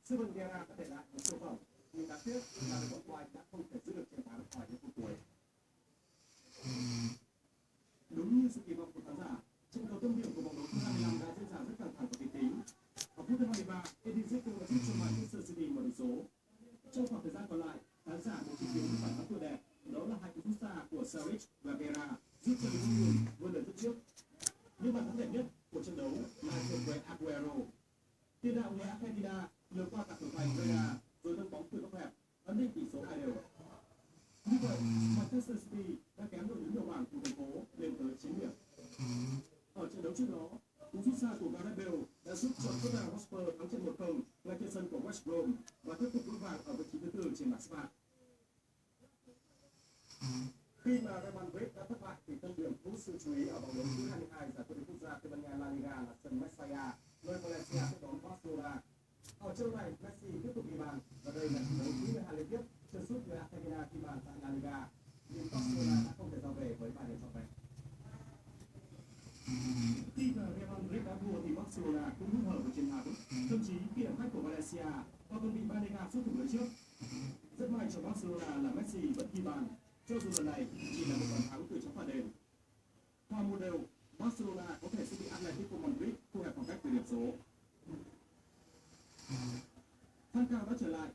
Steven Gerrard đã để lại một siêu phẩm, nhưng đáng tiếc là đội bóng White đã không thể giữ được chiến thắng ở những phút cuối. Đúng như sự kỳ vọng của khán giả, trận cầu tâm điểm của vòng đấu thứ 25 đã diễn ra rất căng thẳng và kịch tính. Ở phút thứ 23, Edin Dzeko đã giúp cho Manchester City mở tỷ số. Trong khoảng thời gian còn lại, khán giả buộc chứng kiến một phản thắng tuyệt đẹp, đó là hai cú sút xa của Sturridge và Vieira giúp cho Liverpool vươn lên dẫn trước. Nhưng bàn thắng đẹp nhất của trận đấu là thuộc về Aguero. Tiền đạo người Argentina lừa qua cả thủ thành Vieira rồi nâng bóng từ góc hẹp, ấn định tỷ số 2-2. Như vậy, Manchester City đã kéo đội đứng đầu bảng của thành phố lên tới 9 điểm. Ở trận đấu trước đó, cú sút xa của Gareth Bale đã giúp cho Tottenham Hotspur thắng trận 1-0 ngay trên sân của West Brom và tiếp tục vững vàng ở vị trí thứ 4 trên bảng xếp hạng. Khi mà Real Madrid đã thất bại thì tâm điểm thu hút sự chú ý ở vòng đấu thứ 22 giải vô địch quốc gia Tây Ban Nha La Liga là sân Mestalla, nơi Valencia tiếp đón Barcelona. Ở trận này, Messi tiếp tục ghi bàn và đây là trận đấu thứ 12 liên tiếp chân sút người Argentina ghi bàn tại La Liga, nhưng Barcelona đã không thể ra về với 3 điểm trọn vẹn. Khi mà Real Madrid đã thua thì Barcelona cũng hứng hở với chiến thắng, thậm chí khi ở khách của Valencia họ còn bị Banega xuất thủ lưới trước. Rất may cho Barcelona là Messi vẫn ghi bàn, cho dù lần này chỉ là một bàn thắng từ trong phạt đền. Hòa một đều, Barcelona có thể sẽ bị Atletico Madrid thu hẹp khoảng cách về điểm số. Phan Cao đã trở lại